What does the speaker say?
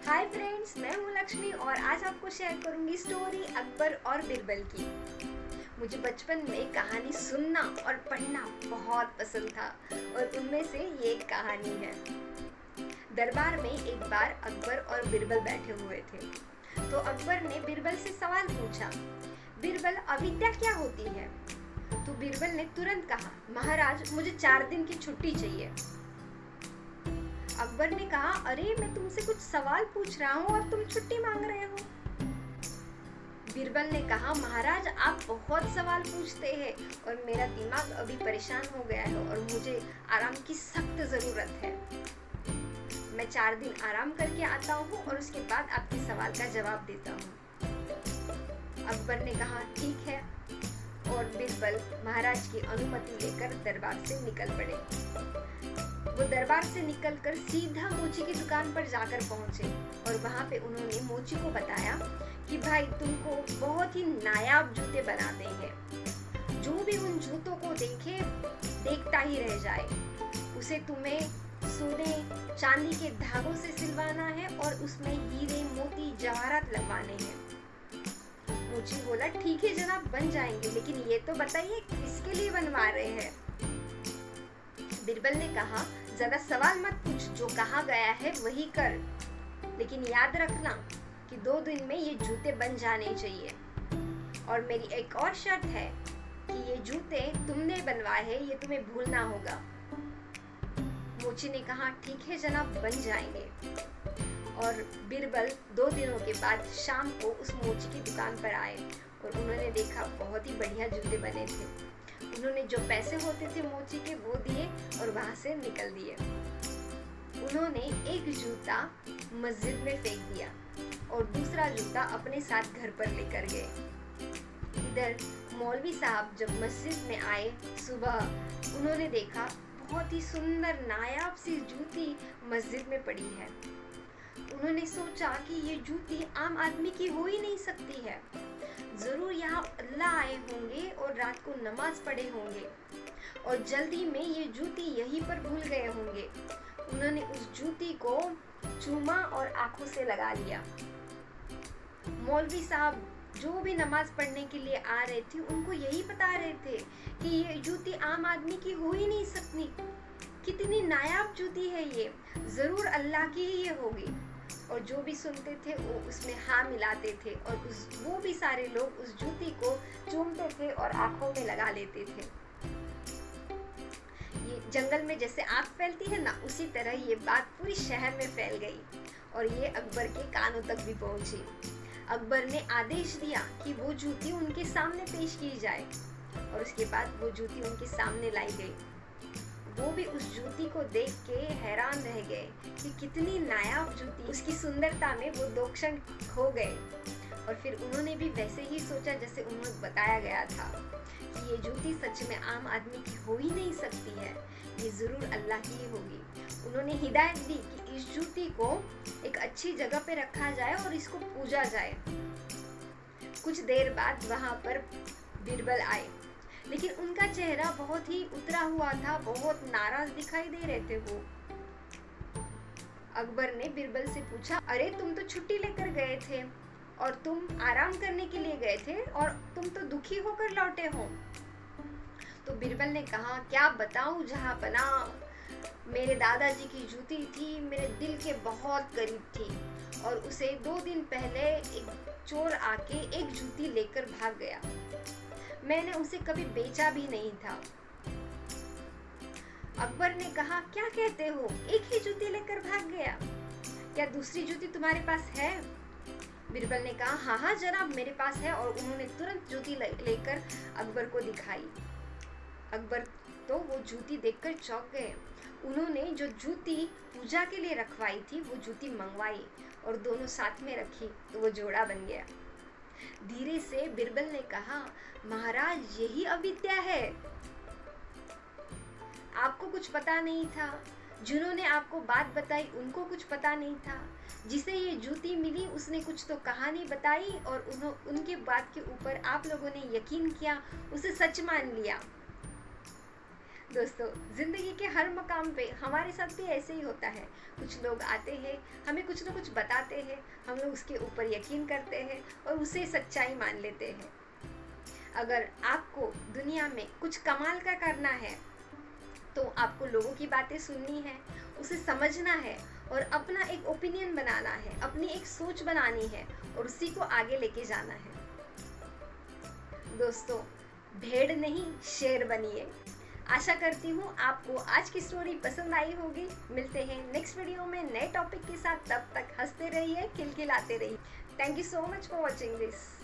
Hi friends, मैं हूँ लक्ष्मी और आज आपको शेयर करूंगी स्टोरी अकबर और बिरबल की। मुझे बचपन में कहानी सुनना और पढ़ना बहुत पसंद था और उनमें से ये एक कहानी है। दरबार में एक बार अकबर और बिरबल बैठे हुए थे तो अकबर ने बिरबल से सवाल पूछा, बिरबल अविद्या क्या होती है? तो बिरबल ने तुरंत कहा, महाराज मुझे 4 दिन की छुट्टी चाहिए। अकबर ने कहा, अरे मैं तुमसे कुछ सवाल पूछ रहा हूँ और तुम छुट्टी मांग रहे हो। बिरबल ने कहा, महाराज आप बहुत सवाल पूछते हैं और मेरा दिमाग अभी परेशान हो गया है और मुझे आराम की सख्त जरूरत है। मैं 4 दिन आराम करके आता हूँ और उसके बाद आपके सवाल का जवाब देता हूँ। अकबर ने कहा, ठीक है, और बिरबल महाराज की अनुमति लेकर दरबार से निकल पड़े। वो दरबार से निकलकर सीधा मोची की दुकान पर जाकर पहुंचे और वहां पे उन्होंने मोची को बताया कि भाई तुमको बहुत ही नायाब जूते बनाने हैं। जो भी उन जूतों को देखे देखता ही रह जाए। उसे तुम्हें सोने चांदी के धागों से सिलवाना है और उसमें हीरे मोती जवाहरात लगवाने हैं। मोची बोला, ठीक है जनाब, बन जाएंगे, लेकिन ये तो बताइए किसके लिए बनवा रहे हैं? बिरबल ने कहा, ज्यादा सवाल मत पूछ, जो कहा गया है वही कर, लेकिन याद रखना कि 2 दिन में ये जूते बन जाने चाहिए। और मेरी एक और शर्त है कि ये जूते तुमने बनवाए हैं, ये तुम्हें भूलना होगा। मोची ने कहा, ठीक है जनाब, बन जाएंगे। और बिरबल 2 दिनों के बाद शाम को उस मोची की दुकान पर आए और उन्होंने देखा बहुत ही बढ़िया जूते बने थे। उन्होंने जो पैसे होते थे मोची के वो दिए और वहां से निकल दिए। उन्होंने एक जूता मस्जिद में फेंक दिया और दूसरा जूता अपने साथ घर पर लेकर गए। इधर मौलवी साहब जब मस्जिद में आए सुबह, उन्होंने देखा बहुत ही सुंदर नायाब सी जूती मस्जिद में पड़ी है। उन्होंने सोचा कि ये जूती आम आदमी की हो ही नहीं सकती है। जरूर यहाँ अल्लाह आए होंगे और रात को नमाज पढ़े होंगे और जल्दी में ये जूती यहीं पर भूल गए होंगे। उन्होंने उस जूती को चूमा और आंखों से लगा लिया। मौलवी साहब जो भी नमाज पढ़ने के लिए आ रहे थे उनको यही बता रहे थे कि ये जूती आम आदमी की हो ही नहीं सकती। कितनी नायाब जूती है ये, जरूर अल्लाह की ही ये होगी। और जो भी सुनते थे वो उसमें हाँ मिलाते थे और वो भी सारे लोग उस जूती को चूमते थे और आंखों में लगा लेते थे। ये जंगल में जैसे आग फैलती है ना, उसी तरह ये बात पूरी शहर में फैल गई और ये अकबर के कानों तक भी पहुंची। अकबर ने आदेश दिया कि वो जूती उनके सामने पेश की जाए और उसके बाद वो जूती उनके सामने लाई गई। वो भी उस जूती को देख के हैरान रह गए कि कितनी नायाब जूती। उसकी सुंदरता में वो 2 क्षण खो गए और फिर उन्होंने भी वैसे ही सोचा जैसे उन्हें बताया गया था कि ये जूती सच में आम आदमी की हो ही नहीं सकती है, ये जरूर अल्लाह की ही होगी। उन्होंने हिदायत दी कि इस जूती को एक अच्छी जगह पे रखा जाए और इसको पूजा जाए। कुछ देर बाद वहां पर बिरबल आए, लेकिन उनका चेहरा बहुत ही उतरा हुआ था, बहुत नाराज दिखाई दे रहे थे वो। अकबर ने बिरबल से पूछा, अरे तुम तो छुट्टी लेकर गए थे और तुम आराम करने के लिए गए थे और तुम तो दुखी होकर लौटे हो। तो बिरबल ने कहा, क्या बताऊं जहांपना, मेरे दादाजी की जूती थी, मेरे दिल के बहुत करीब थी और उसे 2 दिन पहले एक चोर आके एक जूती लेकर भाग गया। मैंने उसे कभी बेचा भी नहीं था। अकबर ने कहा, क्या कहते हो, एक ही जूती लेकर भाग गया? क्या दूसरी जूती तुम्हारे पास है? बिरबल ने कहा, हाँ हाँ जनाब, मेरे पास है। और उन्होंने तुरंत जूती लेकर अकबर को दिखाई। अकबर तो वो जूती देखकर चौंक गए। उन्होंने जो जूती पूजा के लिए रखवाई थी वो जूती मंगवाई और दोनों साथ में रखी तो वो जोड़ा बन गया। धीरे से बिरबल ने कहा, महाराज यही अविद्या है, आपको कुछ पता नहीं था। जिन्होंने आपको बात बताई उनको कुछ पता नहीं था। जिसे ये जूती मिली उसने कुछ तो कहानी बताई और उनके बात के ऊपर आप लोगों ने यकीन किया, उसे सच मान लिया। दोस्तों, ज़िंदगी के हर मकाम पे हमारे साथ भी ऐसे ही होता है। कुछ लोग आते हैं, हमें कुछ ना कुछ बताते हैं, हम लोग उसके ऊपर यकीन करते हैं और उसे सच्चाई मान लेते हैं। अगर आपको दुनिया में कुछ कमाल का करना है तो आपको लोगों की बातें सुननी है, उसे समझना है और अपना एक ओपिनियन बनाना है, अपनी एक सोच बनानी है और उसी को आगे लेके जाना है। दोस्तों, भेड़ नहीं शेर बनिए। आशा करती हूँ आपको आज की स्टोरी पसंद आई होगी। मिलते हैं नेक्स्ट वीडियो में नए टॉपिक के साथ, तब तक हंसते रहिए, खिलखिलाते रहिए। Thank you so much for watching this.